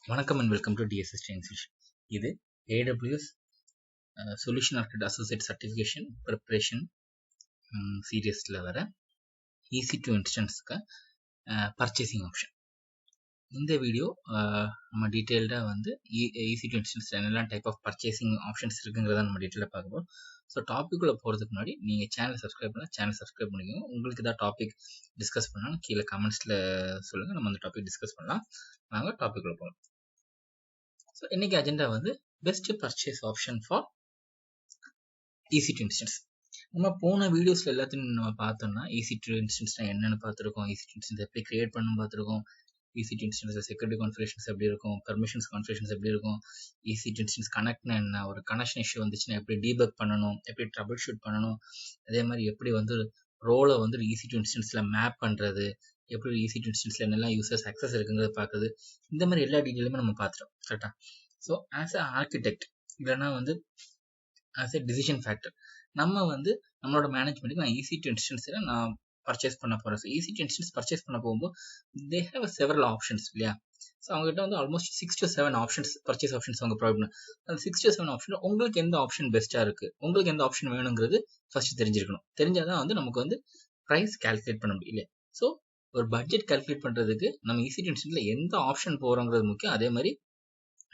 வணக்கம் and welcome to DSS Training Session. இது AWS Solution Architect Associate Certification Preparation சீரியஸ்ல வர EC2 Instanceக்கு Purchasing Option. இந்த video நம்ம டீட்டெயில்டாக வந்து EC2 Instance என்னெல்லாம் டைப் ஆஃப் பர்ச்சேசிங் ஆப்ஷன்ஸ் இருக்குங்கிறத நம்ம டீட்டெயிலாக பார்க்க போகிறோம். ஸோ டாப்பிக்குள்ளே போகிறதுக்கு முன்னாடி நீங்கள் சேனலை சப்ஸ்கிரைப் பண்ணிக்கோங்க. உங்களுக்கு ஏதாவது டாபிக் டிஸ்கஸ் பண்ணாலும் கீழே கமெண்ட்ஸில் சொல்லுங்கள், நம்ம அந்த டாபிக் டிஸ்கஸ் பண்ணலாம். நாங்கள் டாப்பிக்குள்ளே போகலாம். ஸோ இன்னைக்கு அஜெண்டா வந்து best purchase option for EC2 Instance. நம்ம போன வீடியோஸில் எல்லாத்தையும் நம்ம பார்த்தோம்னா EC2 Instanceனா என்னென்னு பார்த்துருக்கோம், EC2 Instance எப்படி கிரியேட் பண்ணணும் பார்த்துருக்கோம், EC2 Instance செக்யூரிட்டி கான்ஃபிகரேஷன்ஸ் எப்படி இருக்கும், பெர்மிஷன்ஸ் கான்ஃபிகரேஷன்ஸ் எப்படி இருக்கும், EC2 Instance கனெக்ட்னா என்ன, ஒரு கனெக்ஷன் இஷ்யூ வந்துச்சுன்னா எப்படி டீபக் பண்ணணும், எப்படி ட்ரபிள் ஷூட் பண்ணணும், அதே மாதிரி எப்படி வந்து ரோலை வந்து EC2 Instanceல மேப் பண்ணுறது, எப்படி EC2 Instanceல என்னெல்லாம் யூசர்ஸ் அக்சஸ் இருக்குங்கிறத பார்க்குறது, இந்த மாதிரி எல்லா டீட்டெயிலுமே நம்ம பார்த்துட்டோம். கரெக்டாக? ஸோ ஆஸ் அ ஆர்கிடெக்ட் இல்லைன்னா வந்து ஆஸ் எ டிசிஷன் ஃபேக்டர் நம்ம வந்து நம்மளோட மேனேஜ்மெண்ட்டுக்கு நான் EC2 Instanceல நான் பர்ச்சேஸ் பண்ண போகிறேன். ஸோ EC2 Instance பர்ச்சேஸ் பண்ண போகும்போது தே ஹேவ் செவரல் ஆப்ஷன்ஸ் இல்லையா? ஸோ அவங்ககிட்ட வந்து almost 6 to 7 options purchase options அவங்க ப்ரொவைட் பண்ண. அந்த 6 to 7 ஆப்ஷன் உங்களுக்கு எந்த ஆப்ஷன் பெஸ்ட்டாக இருக்குது, உங்களுக்கு எந்த ஆப்ஷன் வேணுங்கிறது ஃபர்ஸ்ட் தெரிஞ்சிருக்கணும். தெரிஞ்சால் தான் வந்து நமக்கு வந்து ப்ரைஸ் கால்குலேட் பண்ண முடியும் இல்லையா? ஸோ ஒரு பட்ஜெட் கால்குலேட் பண்ணுறதுக்கு நம்ம EC2 Instanceல எந்த ஆப்ஷன் போகிறோங்கிறது முக்கியம், அதே மாதிரி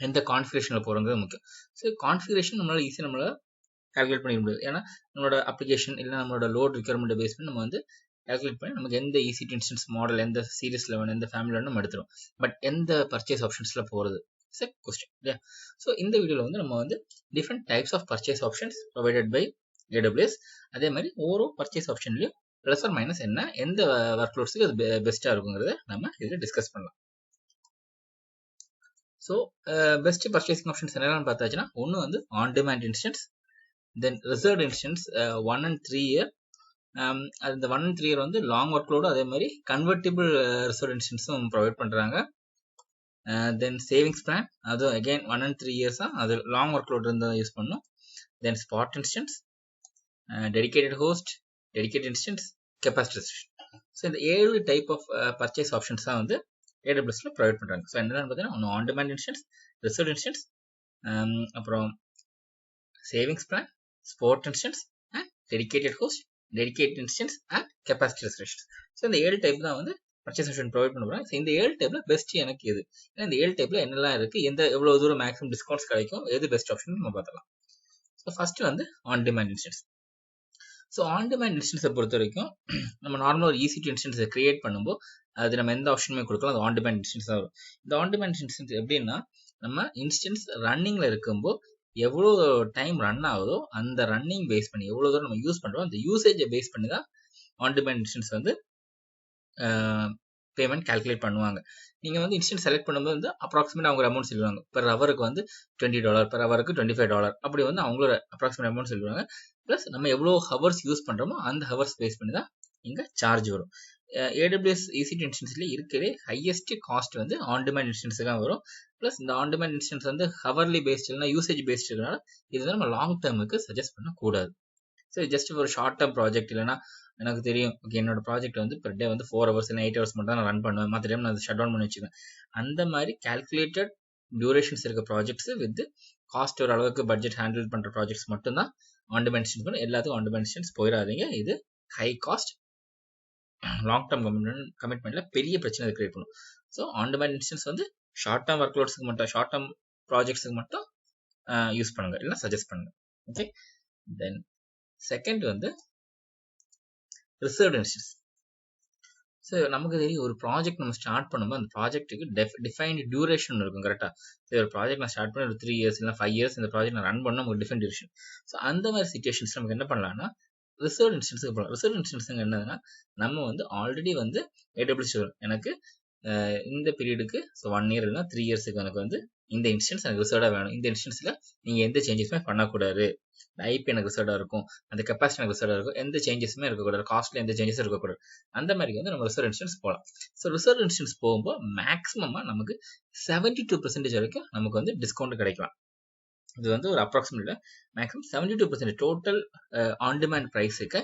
எந்த கான்ஃபிகரேஷனில் போகிறோங்கிறது முக்கியம். ஸோ கான்ஃபிகரேஷன் நம்மளால் ஈஸியாக நம்மளால் கால்குலேட் பண்ணிக்க முடியாது. ஏன்னா நம்மளோட அப்ளிகேஷன் இல்லை நம்மளோட லோட் ரிக்யர்மெண்ட்டை பேஸ் பண்ணி நம்ம வந்து கால்குலேட் பண்ணி நமக்கு எந்த EC2 Instance மாடல் எந்த சீரிஸில் வேணும், எந்த ஃபேமிலியில் வேணும் நம்ம எடுத்துரும். பட் எந்த பர்ச்சேஸ் ஆப்ஷன்ஸில் போகிறது இட்ஸ் எ கொஸ்டின் இல்லையா? ஸோ இந்த வீடியோவில் வந்து நம்ம வந்து different types of purchase options provided by AWS, அதே மாதிரி ஒவ்வொரு பர்ச்சேஸ் ஆப்ஷன்லையும் ப்ளஸ் ஆர் மைனஸ் என்ன, எந்த ஒர்க் லோட்ஸுக்கு அது பெஸ்ட்டாக இருக்குங்கிறத நம்ம இதில் டிஸ்கஸ் பண்ணலாம். ஸோ பெஸ்ட் பர்ச்சேசிங் ஆப்ஷன்ஸ் என்னென்னு பார்த்தாச்சுன்னா, ஒன்று வந்து on demand instance, then reserved instance 1 and 3 year. அந்த 1 and 3 year வந்து லாங் ஒர்க் லோடு, அதே மாதிரி கன்வெர்ட்டிபிள் ரிசர்வ்ட் இன்ஸ்டன்ஸும் ப்ரொவைட் பண்ணுறாங்க. தென் சேவிங்ஸ் பிளான், அது அகெயின் 1 and 3 years தான், அது லாங் ஒர்க் லோடு இருந்தால் யூஸ் பண்ணணும். Then spot instance, dedicated host, dedicated instance, capacity reservation. So இந்த 7 டைப் ஆஃப் பர்ச்சேஸ் ஆப்ஷன்ஸ் தான் வந்து AWSல ப்ரொவைட் பண்ணுறாங்க. ஸோ என்னென்னு பார்த்தீங்கன்னா, ஒன்று on demand instance, reserved instance, அப்புறம் savings plan, spot instance and dedicated host, dedicated instance and capacity reservation. So இந்த 7 type தான் வந்து பர்ச்சேஸ் ஆப்ஷன் ப்ரொவைட் பண்ணுறாங்க. ஸோ இந்த 7 டைப்ல பெஸ்ட் எனக்கு எது, ஏன்னா இந்த 7 டைப்ல என்னெல்லாம் இருக்குது, எவ்வளோ தூரம் மேக்ஸிமம் டிஸ்கவுண்ட்ஸ் கிடைக்கும், எது பெஸ்ட் ஆப்ஷன் நம்ம பார்த்துக்கலாம். ஸோ ஃபர்ஸ்ட் வந்து on demand instance. So on demand இன்ஸ்டன்ஸை பொறுத்த வரைக்கும் நம்ம நார்மலாக ஒரு EC2 இன்ஸ்டன்ஸை கிரியேட் பண்ணும்போது அது நம்ம எந்த ஆப்ஷனுமே கொடுக்கலாம், அது ஆன் டிமாண்ட் இன்ஸ்டன்ஸ் தான் வரும். இந்த ஆன் டிமாண்ட் இன்ஸ்டன்ஸ் எப்படின்னா, நம்ம இன்ஸ்டன்ஸ் ரன்னிங்கில் இருக்கும்போது எவ்வளோ டைம் ரன் ஆகுதோ அந்த ரன்னிங் பேஸ் பண்ணி எவ்வளோ தூரம் நம்ம யூஸ் பண்ணுறோம் அந்த யூசேஜை பேஸ் பண்ணி தான் ஆன் டிமாண்ட் இன்ஸ்டன்ஸ் வந்து பேமெண்ட் கால்குலேட் பண்ணுவாங்க. நீங்கள் வந்து இன்ஸ்டன்ஸ் செலக்ட் பண்ணும்போது வந்து அப்ராக்சிமேட் அவங்க அமௌண்ட் சொல்லுவாங்க. பெர் ஹவருக்கு வந்து $20, பெர் ஹவருக்கு $25, அப்படி வந்து அவங்களோட அப்ராக்சிமேட் அமௌண்ட் சொல்லுவாங்க. ப்ளஸ் நம்ம எவ்வளோ ஹவர்ஸ் யூஸ் பண்ணுறோமோ அந்த ஹவர்ஸ் பேஸ் பண்ணி தான் இங்கே சார்ஜ் வரும். AWS EC2 இன்ஸ்டன்ஸ்லேயே இருக்கிறதே ஹையஸ்ட் காஸ்ட் வந்து ஆன் டிமாண்ட் இன்ஸ்டன்ஸுக்கு தான் வரும். ப்ளஸ் இந்த ஆன் டிமாண்ட் இன்ஸ்டன்ஸ் வந்து ஹவர்லி பேஸ்ட் இல்லைனா யூசேஜ் பேஸ்ட் இருக்கனால இது வந்து நம்ம லாங் டேர்முக்கு சஜஸ்ட் பண்ணக்கூடாது. ஸோ ஜஸ்ட் ஒரு ஷார்ட் டேர்ம் ப்ராஜெக்ட் இல்லைனா எனக்கு தெரியும் ஓகே என்னோட ப்ராஜெக்ட் வந்து பெர் டே வந்து 4 hours இல்லை 8 hours மட்டும் தான் நான் ரன் பண்ணுவேன், மற்ற டைம் நான் ஷட் டவுன் பண்ணி வச்சுக்குவேன். அந்த மாதிரி கால்குலேட்டட் டியூரேஷன்ஸ் இருக்க ப்ராஜெக்ட்ஸ் வித் காஸ்ட் ஒரு அளவுக்கு பட்ஜெட் ஹேண்டில் பண்ணுற ப்ராஜெக்ட்ஸ் மட்டும்தான் ஆன் டிமாண்ட் இன்ஸ்டன்ஸ் பண்ணணும். எல்லாத்துக்கும் ஆன் டிமாண்ட் இன்ஸ்டன்ஸ் போயிடாதீங்க. இது ஹை காஸ்ட், லாங் டேர்ம் கமிட்மெண்ட்ல பெரிய பிரச்சனை கிரியேட் பண்ணும். ஸோ ஆன் டிமாண்ட் இன்ஸ்டன்ஸ் வந்து ஷார்ட் டேர்ம் ஒர்க் லோட்ஸுக்கு மட்டும், ஷார்ட் டேர்ம் ப்ராஜெக்ட்ஸுக்கு மட்டும் யூஸ் பண்ணுங்க, இல்லை சஜஸ்ட் பண்ணுங்க. ஓகே. தென் செகண்ட் வந்து ரிசர்வ்ட் இன்ஸ்டன்ஸ். ஸோ நமக்கு தெரியும் ஒரு ப்ராஜெக்ட் நம்ம ஸ்டார்ட் பண்ணும்போது அந்த ப்ராஜெக்ட்டுக்கு டிஃபைன்டு டியூரேஷன் இருக்கும். கரெக்டாக? ஸோ ஒரு ப்ராஜெக்ட் நான் ஸ்டார்ட் பண்ணி ஒரு 3 years இல்லை 5 years இந்த ப்ராஜெக்ட் நான் ரன் பண்ண நமக்கு டிஃபைன் டியூரேஷன். ஸோ அந்த மாதிரி சிச்சுவேஷன்ஸ் நமக்கு என்ன பண்ணலாம்னா ரிசர்வ்ட் இன்ஸ்டன்ஸுக்கு போகலாம். ரிசர்வ்ட் இன்ஸ்டன்ஸுங்க என்னதுன்னா, நம்ம வந்து ஆல்ரெடி வந்து AWS எனக்கு இந்த பீரியடுக்கு ஸோ 1 year இல்லைனா 3 yearsக்கு எனக்கு வந்து இந்த இன்ஸ்டன்ஸ் எனக்கு ரிசர்வ்டாக வேணும். இந்த இன்ஸ்டன்ஸில் நீங்கள் எந்த சேஞ்சஸுமே பண்ணக்கூடாது. ஐபி எனக்கு ரிசர்வ்டாக இருக்கும், அந்த கெப்பாசிட்டி எனக்கு ரிசர்வ்டாக இருக்கும், எந்த சேஞ்சஸுமே இருக்கக்கூடாது, காஸ்ட்ல எந்த சேஞ்சஸும் இருக்கக்கூடாது. அந்த மாதிரி வந்து நம்ம ரிசர்வ் இன்ஸ்டன்ஸ் போகலாம். ஸோ ரிசர்வ் இன்ஸ்டன்ஸ் போகும்போது மேக்ஸிமமாக நமக்கு 72% வரைக்கும் நமக்கு வந்து டிஸ்கவுண்ட் கிடைக்கலாம். இது வந்து ஒரு அப்ராக்சிமேட்ல மேக்ஸிமம் 72% டோட்டல் ஆன் டிமாண்ட் ப்ரைஸுக்கு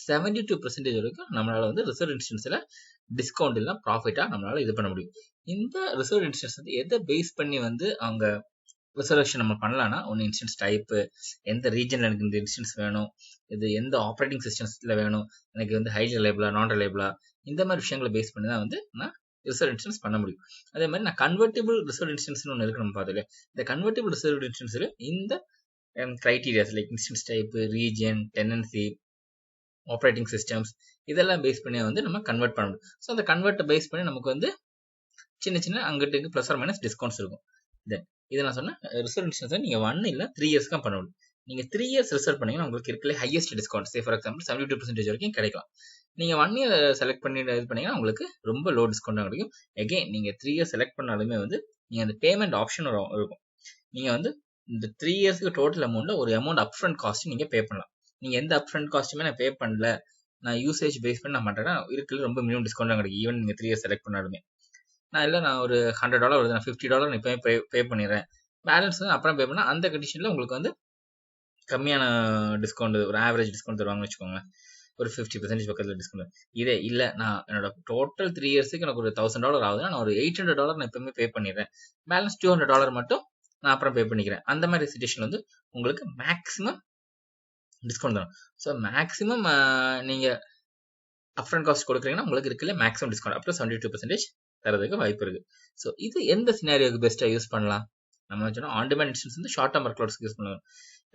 72% வரைக்கும் நம்மளால வந்து ரிசர்வ் இன்ஸ்டன்ஸில் டிஸ்கவுண்ட் இல்லை ப்ராஃபிட்டாக நம்மளால இது பண்ண முடியும். இந்த ரிசர்வ் இன்ஸ்டன்ஸ் வந்து எதை பேஸ் பண்ணி வந்து அவங்க ரிசர்வேஷன் நம்ம பண்ணலாம்னா ஒன்று இன்ஸ்டன்ஸ் டைப்பு, எந்த ரீஜனில் எனக்கு இந்த இன்ஸ்டன்ஸ் வேணும், இது எந்த ஆப்ரேட்டிங் சிஸ்டம்ஸில் வேணும், எனக்கு வந்து ஹை ரிலையபிளா நான் ரிலையபிளா, இந்த மாதிரி விஷயங்களை பேஸ் பண்ணி தான் வந்து நான் ரிசர்வ் இன்ஸ்டன்ஸ் பண்ண முடியும். அதே மாதிரி நான் கன்வெர்ட்டிபிள் ரிசர்வ் இன்ஸ்டன்ஸ்னு ஒன்று இருக்கு நம்ம பார்த்தோம். இந்த கன்வெர்ட்டிபிள் ரிசர்வ் இன்ஸ்டன்ஸில் இந்த criterias like instance type, region, tendency, operating systems இதெல்லாம் பேஸ் பண்ணி வந்து நம்ம கன்வெர்ட் பண்ண முடியும். ஸோ அந்த கன்வெர்ட்டை பேஸ் பண்ணி நமக்கு வந்து சின்ன சின்ன அங்கிட்டு ப்ளஸ் ஆர் மைனஸ் டிஸ்கவுண்ட்ஸ் இருக்கும். தென் இதை நான் சொன்னேன் ரிசர்வ் இன்ஸ்டன்ஸ் நீங்கள் 1 இல்லை 3 இயர்ஸ் தான் பண்ண முடியும். நீங்கள் 3 இயர்ஸ் ரிசர்வ் பண்ணீங்கன்னா உங்களுக்கு இருக்கல ஹையஸ்ட் டிஸ்கவுண்ட் ஃபார் எக்ஸாம்பிள் 72% வரைக்கும் கிடைக்கலாம். நீங்கள் 1 இயர் செலக்ட் பண்ணி இது பண்ணீங்கன்னா உங்களுக்கு ரொம்ப லோ டிஸ்கவுண்ட் கிடைக்கும். எகைன் நீங்கள் 3 இயர்ஸ் செலக்ட் பண்ணாலுமே வந்து நீங்கள் அந்த பேமெண்ட் ஆப்ஷன் இருக்கும். நீங்கள் வந்து இந்த 3 இயர்ஸ்க்கு டோட்டல் அமௌண்ட்டில் ஒரு அமௌண்ட் அப்ஃப்ரண்ட் காஸ்ட் நீங்கள் பே பண்ணலாம். நீங்கள் எந்த அப்ஃப்ரண்ட் காஸ்ட்டுமே நான் பே பண்ணல, நான் யூசேஜ் பேஸ் பண்ணி நான் பண்ணுறேன்னா இருக்கிறது ரொம்ப மினிமம் டிஸ்கவுண்ட் தான் கிடைக்கும். ஈவன் நீங்கள் 3 இயர்ஸ் செலக்ட் பண்ணாலுமே நான் ஒரு $100 வருது, நான் $50 நான் இப்போவே பே பண்ணிடுறேன், பேலன்ஸ் வந்து அப்புறம் பே பண்ணால் அந்த கண்டிஷனில் உங்களுக்கு வந்து கம்மியான டிஸ்கவுண்ட், ஒரு ஆவரேஜ் டிஸ்கவுண்ட் தருவாங்கன்னு வச்சுக்கோங்க, ஒரு 50% பக்கத்தில் டிஸ்கவுண்ட். இதே இல்லை நான் என்னோட டோட்டல் 3 இயர்ஸுக்கு எனக்கு ஒரு $1000 ஆகுதுன்னா நான் ஒரு $800 நான் எப்பவுமே பே பண்ணிடுறேன், பேலன்ஸ் $200 மட்டும் நான் அப்புறம் பே பண்ணிக்கிறேன். அந்த மாதிரி சிச்சுவேஷன் வந்து உங்களுக்கு மேக்ஸிமம் டிஸ்கவுண்ட் தரும். ஸோ மேக்ஸிமம் நீங்கள் அப்ஃப்ரண்ட் காஸ்ட் கொடுக்குறீங்கன்னா உங்களுக்கு இருக்குல்ல மேக்ஸிமம் டிஸ்கவுண்ட் அப் டு 72% தரதுக்கு வாய்ப்பு இருக்கு. ஸோ இது எந்த சினாரியோக்கு பெஸ்ட்டாக யூஸ் பண்ணலாம்? நம்ம சொன்னோம் ஆன் டிமாண்ட் இன்ஸ்டன்ஸ் வந்து ஷார்ட் டர்ம் ஒர்க் லோட்ஸ்க்கு யூஸ் பண்ணலாம்.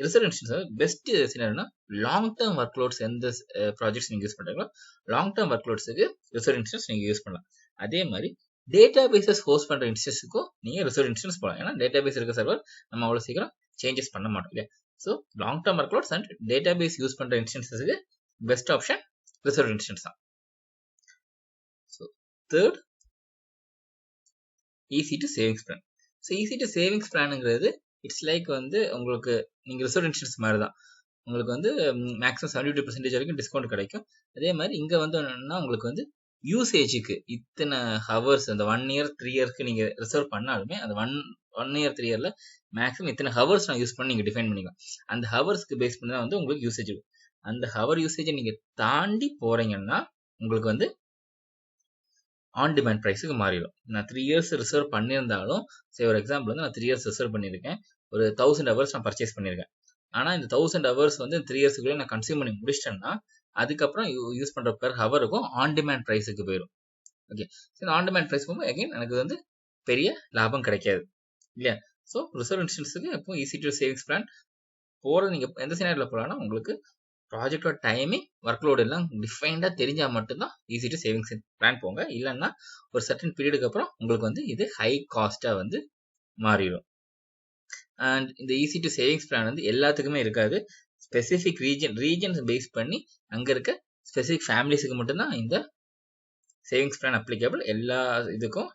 ரிசர்வ் இன்ஸ்டன்ஸ் வந்து பெஸ்ட் சினாரியோனா லாங் டர்ம் ஒர்க் லோட்ஸ் எந்த ப்ராஜெக்ட்ஸ் நீங்கள் யூஸ் பண்ணுறீங்களோ லாங் டர்ம் ஒர்க் லோட்ஸுக்கு ரிசர்வ் இன்ஸ்டன்ஸ் நீங்கள் யூஸ் பண்ணலாம். அதே மாதிரி டேட்டா பேசஸ் ஹோஸ்ட் பண்ணுற இன்ஸ்டன்ஸுக்கும் நீங்கள் ரிசர்வ் இன்ஸ்டன்ஸ் போகலாம். ஏன்னா டேட்டா பேஸ் இருக்க சர்வர் நம்ம அவ்வளோ சீக்கிரம் சேஞ்சஸ் பண்ண மாட்டோம் இல்லையா. So long term work loads and database use பண்ணுற இன்ஸ்டன்ஸுக்கு பெஸ்ட் ஆப்ஷன் ரிசர்வ் இன்ஸ்டன்ஸ் தான். So third EC2 savings plan. So EC2 savings பிளானுங்கிறது இட்ஸ் லைக் வந்து உங்களுக்கு நீங்கள் ரிசர்வ் இன்சூரன்ஸ் மாதிரி தான், உங்களுக்கு வந்து மேக்ஸிமம் 72% வரைக்கும் டிஸ்கவுண்ட் கிடைக்கும். அதே மாதிரி இங்கே வந்து என்னன்னா உங்களுக்கு வந்து யூசேஜுக்கு இத்தனை ஹவர்ஸ் அந்த 1 இயர் 3 இயர்க்கு நீங்கள் ரிசர்வ் பண்ணாலுமே அந்த ஒன் இயர் 3 இயரில் மேக்ஸிமம் இத்தனை ஹவர்ஸ் நான் யூஸ் பண்ணி நீங்கள் டிஃபைன் பண்ணிக்கலாம். அந்த ஹவர்ஸ்க்கு பேஸ் பண்ணி தான் வந்து உங்களுக்கு யூசேஜ் இருக்கும். அந்த ஹவர் யூசேஜை நீங்கள் தாண்டி போகிறீங்கன்னா உங்களுக்கு வந்து ஆன் டிமாண்ட் ப்ரைஸுக்கு மாறிடும். நான் 3 இயர்ஸ் ரிசர்வ் பண்ணியிருந்தாலும் சரி, ஒரு எக்ஸாம்பிள் வந்து நான் 3 இயர்ஸ் ரிசர்வ் பண்ணியிருக்கேன், ஒரு 1000 ஹவர்ஸ் நான் பர்ச்சேஸ் பண்ணியிருக்கேன். ஆனால் இந்த 1000 ஹவர்ஸ் வந்து 3 இயர்ஸுக்குள்ளே நான் கன்சியூம் பண்ணி முடிச்சிட்டேன்னா அதுக்கப்புறம் யூஸ் பண்ணுற பெர் ஹவருக்கும் ஆன் டிமாண்ட் ப்ரைஸுக்கு போயிடும். ஓகே, சரி ஆன் டிமாண்ட் ப்ரைஸ் போகும்போது அகைன் எனக்கு வந்து பெரிய லாபம் கிடைக்காது இல்லையா. ஸோ ரிசர்வ் இன்ஸ்டன்ஸுக்கு எப்போ EC2 சேவிங்ஸ் பிளான் போகிறது நீங்கள் எந்த சினாரியில் போகலான்னா உங்களுக்கு ப்ராஜெக்டோட டைமிங் ஒர்க் லோடு எல்லாம் டிஃபைன்டாக தெரிஞ்சால் மட்டும்தான் EC2 சேவிங்ஸ் பிளான் போங்க. இல்லைன்னா ஒரு சர்டன் பீரியடுக்கு அப்புறம் உங்களுக்கு வந்து இது ஹை காஸ்ட்டாக வந்து மாறிடும். அண்ட் இந்த EC2 சேவிங்ஸ் பிளான் வந்து எல்லாத்துக்குமே இருக்காது. ஸ்பெசிஃபிக் ரீஜன்ஸ் பேஸ் பண்ணி அங்கே இருக்க ஸ்பெசிஃபிக் ஃபேமிலிஸுக்கு மட்டும்தான் இந்த சேவிங்ஸ் பிளான் அப்ளிகபிள். எல்லா இதுக்கும்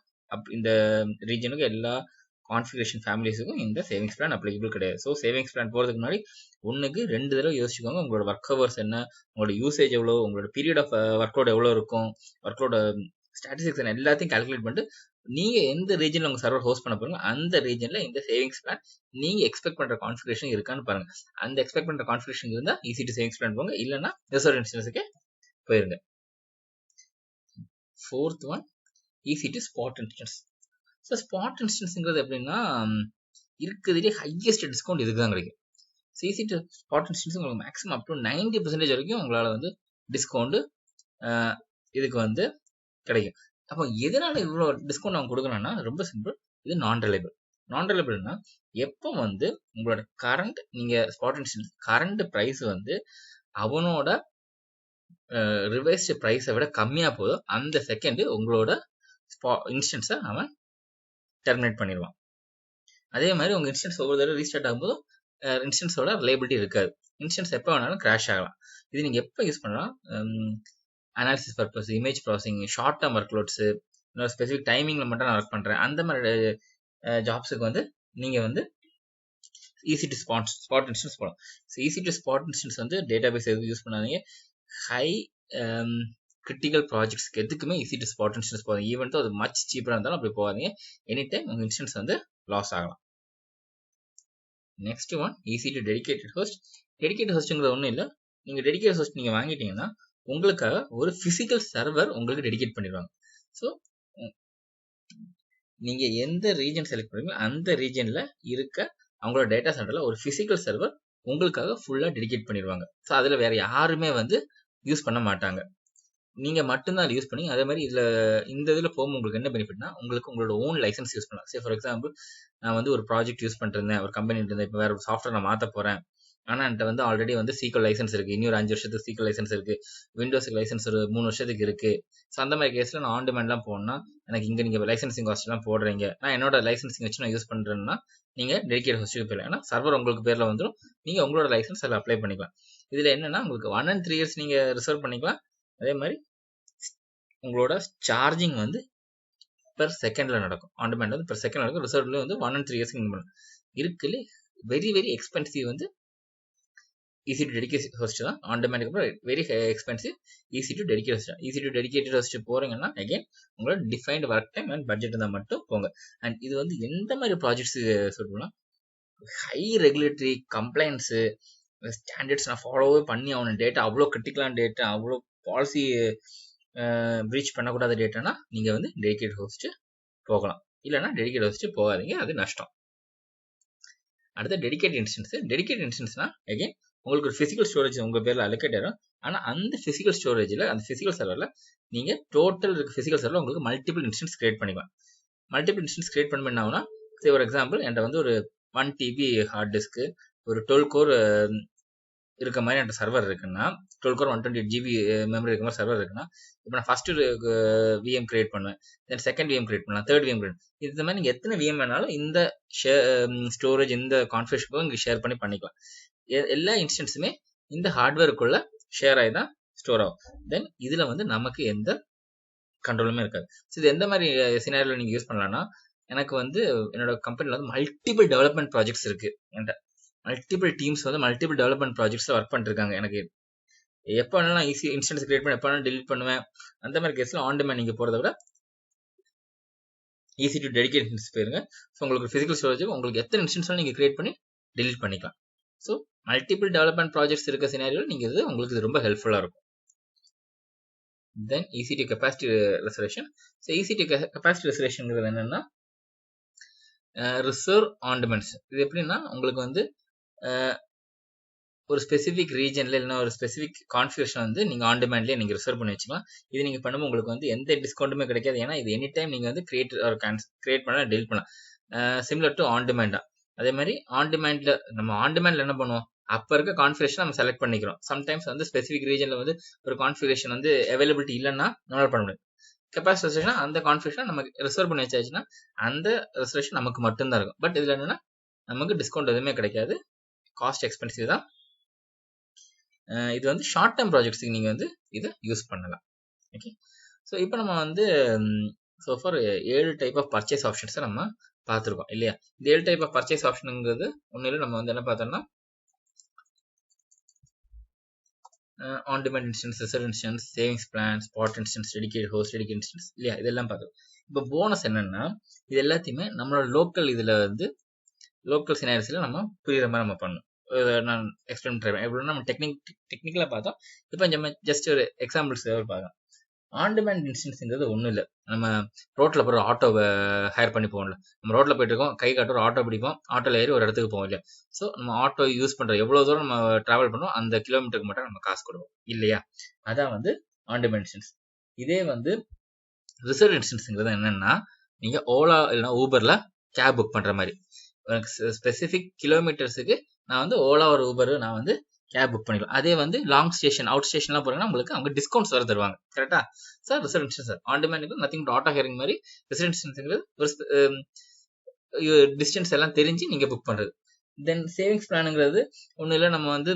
இந்த ரீஜனுக்கும் எல்லா கான்ஃபிகரேஷன் ஃபேமிலிஸுக்கும் இந்த சேவிங்ஸ் பிளான் அப்ளிகபிள் கிடையாது. ஸோ சேவிங்ஸ் பிளான் போகிறதுக்கு முன்னாடி 2 தடவை யோசிச்சுக்கோங்க. உங்களோட ஒர்க் ஹவர்ஸ் என்ன, உங்களோட யூசேஜ் எவ்வளோ, உங்களோட பீரியட் ஆஃப் ஒர்க்லோட் எவ்வளோ இருக்கும், ஒர்க்லோட ஸ்டாட்டிஸ்டிக்ஸ் என்ன எல்லாத்தையும் கால்குலேட் பண்ணிட்டு நீங்கள் எந்த ரீஜனில் உங்கள் சர்வர் ஹோஸ்ட் பண்ண போகிறீங்க அந்த ரீஜனில் இந்த சேவிங்ஸ் பிளான் நீங்கள் எக்ஸ்பெக்ட் பண்ணுற கான்ஃபிகரேஷன் இருக்கான்னு பாருங்கள். அந்த எக்ஸ்பெக்ட் பண்ணுற கான்ஃபிகரேஷன் இருந்தால் EC2 சேவிங்ஸ் பிளான் போங்க, இல்லைன்னா ரிசர்வ் இன்ஸ்டன்ஸுக்கே போயிருங்க. 4th one EC2 spot instance. So spot இன்ஸ்டன்ஸுங்கிறது எப்படின்னா இருக்கிறதுலே ஹையஸ்ட் டிஸ்கவுண்ட் இதுக்கு தான் கிடைக்கும். EC2 ஸ்பாட் இன்ஸ்டன்ஸ் உங்களுக்கு மேக்ஸிமம் அப் டு 90% வரைக்கும் உங்களால் வந்து டிஸ்கவுண்ட் இதுக்கு வந்து கிடைக்கும். அப்போ எதனால இவ்வளோ டிஸ்கவுண்ட் அவங்க கொடுக்குறாங்கன்னா ரொம்ப சிம்பிள், இது நான் ரிலையபிள்னா எப்போ வந்து உங்களோட கரண்ட் நீங்கள் ஸ்பாட் இன்ஸ்டன்ஸ் கரண்ட் ப்ரைஸ் வந்து அவனோட ரிவைஸ்டு ப்ரைஸை விட கம்மியாக போதும் அந்த செகண்டு உங்களோட இன்ஸ்டன்ஸை அவன் டெர்மினேட் பண்ணிடுவான். அதே மாதிரி உங்கள் இன்ஸ்டன்ஸ் ஒவ்வொரு தடவை ரீஸ்டார்ட் ஆகும்போதும் இன்ஸ்டன்ஸோட ரிலையபிலிட்டி இருக்காது. இன்ஸ்டன்ஸ் எப்போ வேணாலும் கிராஷ் ஆகலாம். இது நீங்கள் எப்போ யூஸ் பண்ணலாம், analysis purpose, image processing, short term work loads, இன்னொரு ஸ்பெசிஃபிக் டைமிங்கில் மட்டும் நான் ஒர்க் பண்ணுறேன் அந்த மாதிரி ஜாப்ஸுக்கு வந்து நீங்கள் வந்து EC2 ஸ்பாட் இன்ஸ்டன்ஸ் போகலாம். ஸோ EC2 ஸ்பாட் இன்ஸ்டன்ஸ் வந்து டேட்டா பேஸ் எதுவும் யூஸ் பண்ணாதீங்க. ஹை கிரிட்டிக்கல் ப்ராஜெக்ட்ஸ்க்கு எதுக்குமே EC2 ஸ்பாட் இன்ஸ்டன்ஸ் போகாதீங்க. ஈவன் அது மச் சீப்பராக இருந்தாலும் அப்படி போகாதீங்க. எனி டைம் உங்கள் இன்ஸ்டன்ஸ் வந்து லாஸ் ஆகலாம். Next one EC2 dedicated host. Dedicated ஹோஸ்ட்டுங்கிறது ஒன்றும் இல்லை, நீங்கள் டெடிகேட்டட் ஹோஸ்ட் நீங்கள் வாங்கிட்டீங்கன்னா உங்களுக்காக ஒரு ஃபிசிக்கல் சர்வர் உங்களுக்கு டெடிகேட் பண்ணிடுவாங்க. ஸோ நீங்கள் எந்த ரீஜன் செலக்ட் பண்ணுறீங்களோ அந்த ரீஜனில் இருக்க அவங்களோட டேட்டா சென்டரில் ஒரு ஃபிசிக்கல் சர்வர் உங்களுக்காக ஃபுல்லாக டெடிகேட் பண்ணிடுவாங்க. ஸோ அதில் வேறு யாருமே வந்து யூஸ் பண்ண மாட்டாங்க, நீங்கள் மட்டும்தான் யூஸ் பண்ணி. அதே மாதிரி இந்த இதில் போகும்போது உங்களுக்கு என்ன பெனிஃபிட்னா, உங்களுக்கு உங்களோட ஓன் லைசன்ஸ் யூஸ் பண்ணலாம். சரி, ஃபார் எக்ஸாம்பிள் நான் வந்து ஒரு ப்ராஜெக்ட் யூஸ் பண்ணிருந்தேன், ஒரு கம்பெனி இருந்தேன், இப்போ வேறு ஒரு சாஃப்ட்வேர் நான் மாற்ற போகிறேன். ஆனால் என்கிட்ட வந்து ஆல்ரெடி வந்து சீக்வல் லைசன்ஸ் இருக்குது, இன்னொரு 5 வருஷத்துக்கு சீக்வல் லைசன்ஸ் இருக்குது, விண்டோஸுக்கு லைசன்ஸ் ஒரு 3 வருஷத்துக்கு இருக்குது. ஸோ அந்த மாதிரி கேஸில் நான் ஆன் டிமாண்ட்லாம் போகணும்னா எனக்கு இங்கே நீங்கள் லைசன்சிங் காஸ்ட்லாம் போடுறீங்க, நான் என்னோட லைசன்சிங் வச்சு நான் யூஸ் பண்ணுறேன்னா நீங்கள் டெடிகேட் ஹோஸ்ட்டுக்கு போயிடலாம். ஏன்னா சர்வர் உங்களுக்கு பேரில் வந்துடும், நீங்கள் உங்களோட லைசன்ஸ் அதில் அப்ளை பண்ணிக்கலாம். இதில் என்னென்னா உங்களுக்கு 1 and 3 years நீங்கள் ரிசர்வ் பண்ணிக்கலாம். அதே மாதிரி உங்களோட சார்ஜிங் வந்து பெர் செகண்டில் நடக்கும். ஆன் டிமாண்ட் வந்து பெர் செகண்ட் நடக்கும். ரிசர்வ்லேயும் வந்து 1 and 3 years நீங்கள் பண்ணலாம். இருக்குல்ல வெரி வெரி எக்ஸ்பென்சிவ் வந்து EC2 Dedicated Host தான். ஆன் டிமாண்டுக்கு அப்புறம் very expensive EC2 Dedicated Host. EC2 Dedicated Host போகிறீங்கன்னா அகைன் உங்களோட defined work time and budget இருந்தால் மட்டும் போங்க. அண்ட் இது வந்து எந்த மாதிரி ப்ராஜெக்ட்ஸ் சொல்லணும்னா, ஹை ரெகுலேட்டரி கம்ப்ளைண்ட்ஸு ஸ்டாண்டர்ட்ஸ் நான் ஃபாலோவே பண்ணி அவன டேட்டா அவ்வளோ கிரிட்டிக்கலான டேட்டா, அவ்வளோ பாலிசி ப்ரீச் பண்ணக்கூடாத டேட்டானா நீங்கள் வந்து டெடிகேட் ஹோஸ்ட்டு போகலாம். இல்லைனா டெடிகேட் ஹோஸ்ட்டு போகாதீங்க, அது நஷ்டம். அடுத்த டெடிகேட் இன்ஸ்டன்ஸ். டெடிகேட் இன்ஸ்டன்ஸ்னா அகைன் உங்களுக்கு ஒரு ஃபிசிக்கல் ஸ்டோரேஜ் உங்கள் பேரில் அலோகேட் ஆகிடும். ஆனால் அந்த ஃபிசிக்கல் ஸ்டோரேஜில், அந்த ஃபிசிக்கல் சர்வரில் நீங்கள் டோட்டல் இருக்க ஃபிசிக்கல் சர்வரில் உங்களுக்கு மல்டிபிள் இன்ஸ்டன்ஸ் கிரியேட் பண்ணிக்கலாம். மல்டிபிள் இன்ஸ்டன்ஸ் கிரியேட் பண்ணாங்கன்னா, சரி ஒரு எக்ஸாம்பிள் என்கிட்ட வந்து ஒரு 1 TB ஹார்ட் டிஸ்க்கு, ஒரு 12 கோர் இருக்க மாதிரி என்கிட்ட சர்வர் இருக்குன்னா, 12 கோர் 128 GB மெமரி இருக்க மாதிரி சர்வர் இருக்குன்னா, இப்போ நான் ஃபஸ்ட்டு VM கிரியேட் பண்ணுவேன், தென் செகண்ட் VM கிரியேட் பண்ணலாம், தேர்ட் VM கிரியேட். இந்த மாதிரி நீங்கள் எத்தனை VM வேணாலும் இந்த ஸ்டோரேஜ் இந்த கான்ஃபிகரேஷனுக்கும் இங்கே ஷேர் பண்ணிக்கலாம். எல்லா இன்ஸ்டன்ஸுமே இந்த ஹார்ட்வேருக்குள்ள ஷேர் ஆகி தான் ஸ்டோர் ஆகும். தென் இதில் வந்து நமக்கு எந்த கண்ட்ரோலுமே இருக்காது. ஸோ இது எந்த மாதிரி சினாரியோவில் நீங்கள் யூஸ் பண்ணலாம்னா, எனக்கு வந்து என்னோட கம்பெனியில் வந்து மல்டிபிள் டெவலப்மெண்ட் ப்ராஜெக்ட்ஸ் இருக்குது. என்கிட்ட மல்டிபிள் டீம்ஸ் வந்து மல்டிபிள் டெவலப்மெண்ட் ப்ராஜெக்ட்ஸில் ஒர்க் பண்ணிருக்காங்க. எனக்கு எப்போ வேணாலும் நான் ஈஸி இன்ஸ்டன்ஸ் கிரியேட் பண்ணி எப்போ வேணாலும் டெலிட் பண்ணுவேன். அந்த மாதிரி கேஸில் ஆன் டிமாண்ட் நீங்கள் போகிறத விட EC2 Dedicated Instance போயிருங்க. ஸோ உங்களுக்கு ஃபிசிக்கல் ஸ்டோரேஜ் உங்களுக்கு எத்தனை இன்ஸ்டன்ஸாலும் நீங்கள் கிரியேட் பண்ணி டெலிட் பண்ணிக்கலாம். ஸோ மல்டிபிள் டெவலப்மெண்ட் ப்ராஜெக்ட்ஸ் இருக்க சினாரியோவில் நீங்கள் இது உங்களுக்கு இது ரொம்ப ஹெல்ப்ஃபுல்லாக இருக்கும். தென் EC2 Capacity Reservation. So EC2 Capacity Reservationங்கிறது என்னென்னா ரிசர்வ் ஆன் டிமாண்ட்ஸ். இது எப்படின்னா உங்களுக்கு வந்து ஒரு ஸ்பெசிஃபிக் ரீஜனில் இல்லைனா ஒரு ஸ்பெசிஃபிக் கான்ஃபிகரேஷன் வந்து நீங்கள் ஆன் டிமாண்ட்லேயே நீங்கள் ரிசர்வ் பண்ணி வச்சுக்கலாம். இது நீங்கள் பண்ணும்போது உங்களுக்கு வந்து எந்த டிஸ்கவுண்ட்டுமே கிடைக்காது. ஏன்னா இது எனி டைம் நீங்கள் வந்து கிரியேட் பண்ணலாம், டெலிட் பண்ணலாம். சிமிலர் டு ஆன் டிமாண்ட் தான். அதே மாதிரி ஆன் டிமாண்டில் நம்ம ஆன் டிமாண்டில் என்ன பண்ணுவோம், அப்போ இருக்க கான்ஃபிகரேஷன் நம்ம செலக்ட் பண்ணிக்கிறோம். சம்டைம்ஸ் வந்து ஸ்பெசிஃபிக் ரீஜனில் வந்து ஒரு கான்ஃபிகரேஷன் வந்து அவைலபிலிட்டி இல்லைன்னா நம்மளால் பண்ண முடியும். கெப்பாசிட்டி ரெசர்வேஷன் அந்த கான்ஃபிகரேஷன் நமக்கு ரிசர்வ் பண்ணி வச்சாச்சுன்னா அந்த ரெசர்வேஷன் நமக்கு மட்டும்தான் இருக்கும். பட் இதில் என்னென்னா நமக்கு டிஸ்கவுண்ட் எதுவுமே கிடைக்காது, காஸ்ட் எக்ஸ்பென்சிவ் தான். இது வந்து ஷார்ட் டேர்ம் ப்ராஜெக்ட்ஸுக்கு நீங்கள் வந்து இதை யூஸ் பண்ணலாம். ஓகே, ஸோ இப்போ நம்ம வந்து so far 7 type of purchase ஆப்ஷன்ஸை நம்ம பார்த்துருக்கோம் இல்லையா. இந்த 7 டைப் ஆஃப் பர்ச்சேஸ் ஆப்ஷனுங்கிறது ஒன்றும் நம்ம வந்து என்ன பார்த்தோம்னா on demand instance, reserve instance, savings plan, spot instance, dedicate host, dedicate instance இல்லையா, இதெல்லாம் பார்த்தோம். இப்போ போனஸ் என்னென்னா இது எல்லாத்தையுமே நம்மளோட லோக்கல் இதில் வந்து லோக்கல் சினாரிஸில் நம்ம புரிகிற மாதிரி நம்ம பண்ணணும். நான் எக்ஸ்பிளைன் பண்ணுறேன். எப்படின்னா நம்ம டெக்னிக்கலாக பார்த்தோம். இப்போ நம்ம ஜஸ்ட் ஒரு எக்ஸாம்பிள்ஸ் பார்க்கலாம். ஆன் டிமாண்ட் இன்ஸ்டன்ஸுங்கிறது ஒன்றும் இல்லை. நம்ம ரோட்டில் போகிற ஆட்டோவை ஹையர் பண்ணி போகல, நம்ம ரோட்டில் போயிட்டு இருக்கோம், கை காட்டுற ஆட்டோ பிடிப்போம், ஆட்டோவில் ஏறி ஒரு இடத்துக்கு போவோம் இல்லையா. ஸோ நம்ம ஆட்டோ யூஸ் பண்ணுற எவ்வளோ தூரம் நம்ம ட்ராவல் பண்ணுவோம் அந்த கிலோமீட்டருக்கு மட்டும் நம்ம காசு கொடுவோம் இல்லையா. அதான் வந்து ஆன் டிமாண்ட் இன்ஸ்டன்ஸ். இதே வந்து ரிசர்வ் இன்ஸ்டன்ஸுங்கிறது என்னென்னா நீங்கள் ஓலா இல்லைனா ஊபரில் கேப் புக் பண்ணுற மாதிரி ஸ்பெசிஃபிக் கிலோமீட்டர்ஸுக்கு நான் வந்து ஓலா ஒரு ஊபர் நான் வந்து கேப் புக் பண்ணிக்கலாம். அதே வந்து லாங் ஸ்டேஷன் அவுட் ஸ்டேஷன்லாம் போகிறீங்கன்னா உங்களுக்கு அவங்க டிஸ்கவுண்ட்ஸ் வர தருவாங்க. கரெக்டாக sir. Reserve instance sir on demand nothing but auto hearing மாதிரி ரிசர்வ் இன்ஸ்டன்ஸுங்கிறது ஒரு டிஸ்டன்ஸ் எல்லாம் தெரிஞ்சு நீங்கள் புக் பண்ணுறது. தென் சேவிங்ஸ் பிளானுங்கிறது ஒன்றும் இல்லை, நம்ம வந்து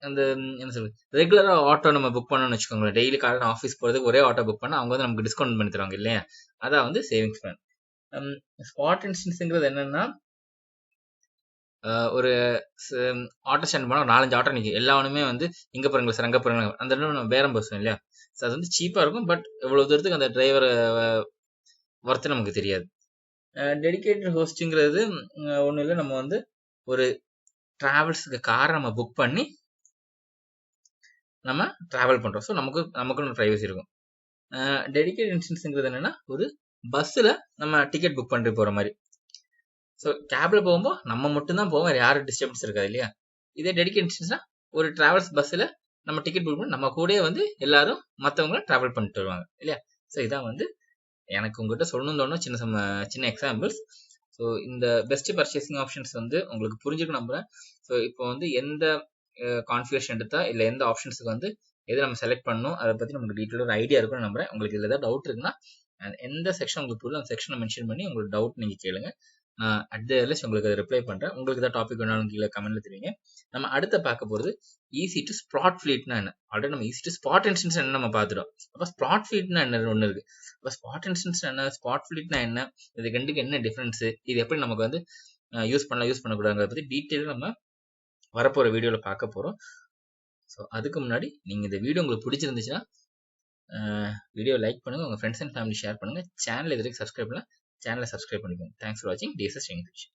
அந்த என்ன சொல்றது ரெகுலராக ஆட்டோ நம்ம புக் பண்ணணும்னு வச்சுக்கோங்களேன். டெய்லி காலையில் ஆஃபீஸ் போகிறதுக்கு ஒரே ஆட்டோ புக் பண்ணால் அவங்க வந்து நமக்கு டிஸ்கவுண்ட் பண்ணி தருவாங்க இல்லையா. அதான் வந்து சேவிங்ஸ் பிளான். ஸ்பாட் இன்ஸ்டன்ஸுங்கிறது என்னென்னா ஒரு ஆட்டோ ஸ்டாண்ட் போனால் 4-5 ஆட்டோ நிற்கும், எல்லாமே வந்து இங்கே போகிறீங்களா சார் அங்கே போகிறீங்களா அந்த நம்ம பேரம் பேசுவோம் இல்லையா. ஸோ அது வந்து சீப்பாக இருக்கும், பட் எவ்வளோ தூரத்துக்கு அந்த டிரைவர் ஒர்த்து நமக்கு தெரியாது. டெடிகேட்டட் ஹோஸ்டிங்கிறது ஒன்றும் இல்லை, நம்ம வந்து ஒரு ட்ராவல்ஸுக்கு காரை நம்ம புக் பண்ணி நம்ம ட்ராவல் பண்ணுறோம். ஸோ நமக்குன்னு ப்ரைவசி இருக்கும். டெடிகேட்டட் இன்ஸ்டன்ஸுங்கிறது என்னென்னா ஒரு பஸ்ஸில் நம்ம டிக்கெட் புக் பண்ணிட்டு போகிற மாதிரி. ஸோ கேபில் போகும்போது நம்ம மட்டும்தான் போவோம், வேறு யாரும் டிஸ்டர்பன்ஸ் இருக்காது இல்லையா. இதே டெடிகேட் இன்ஸ்டன்ஸ்னா ஒரு டிராவல்ஸ் பஸ்ஸில் நம்ம டிக்கெட் புக் பண்ணி நம்ம கூடயே வந்து எல்லாரும் மற்றவங்களும் ட்ராவல் பண்ணிட்டு வருவாங்க இல்லையா. ஸோ இதான் வந்து எனக்கு உங்கள்கிட்ட சொல்லணும்னு தோணும் சின்ன எக்ஸாம்பிள்ஸ். ஸோ இந்த பெஸ்ட் பர்ச்சேசிங் ஆப்ஷன்ஸ் வந்து உங்களுக்கு புரிஞ்சுக்க நம்புறேன். ஸோ இப்போ வந்து எந்த கான்ஃபிகரேஷன் எடுத்தா இல்லை எந்த ஆப்ஷன்ஸுக்கு வந்து எது நம்ம செலக்ட் பண்ணணும் அதை பற்றி நமக்கு டீட்டெயில் ஒரு ஐடியா இருக்குன்னு நம்புறேன். உங்களுக்கு இதில் ஏதாவது டவுட் இருக்குன்னா எந்த செக்ஷன் உங்களுக்கு புரியல அந்த செக்ஷனை மென்ஷன் பண்ணி உங்களுக்கு டவுட் நீங்கள் கேளுங்க. நான் அட் த ஏர்லிஸ்ட் உங்களுக்கு அதை ரிப்ளை பண்ணுறேன். உங்களுக்கு ஏதாவது டாபிக் வேணாலும் கீழே கமெண்ட்ல தெரியுங்க. நம்ம அடுத்த பார்க்க போகிறது EC2 Spot Fleetனா என்ன. ஆல்ரெடி நம்ம EC2 Spot Instance என்ன நம்ம பார்த்துட்டோம். அப்போ Spot Fleetனா என்ன ஒன்று இருக்கு. அப்போ Spot Instance என்ன, Spot Fleetனா என்ன, இது ரெண்டுக்கு என்ன டிஃப்ரென்ஸு, இது எப்படி நமக்கு வந்து யூஸ் பண்ணக்கூடாதுங்கிறத பற்றி டீட்டெயிலாக நம்ம வரப்போகிற வீடியோவில் பார்க்க போகிறோம். ஸோ அதுக்கு முன்னாடி நீங்கள் இந்த வீடியோ உங்களுக்கு பிடிச்சிருந்துச்சுன்னா வீடியோ லைக் பண்ணுங்கள், உங்கள் ஃப்ரெண்ட்ஸ் அண்ட் ஃபேமிலி ஷேர் பண்ணுங்கள். சேனல் இது வரைக்கும் சப்ஸ்கிரைப் பண்ணலாம், சேனலை சப்ஸ்கிரைப் பண்ணிக்கோங்க. தேங்க்ஸ் ஃபார் வாட்சிங். TDS English.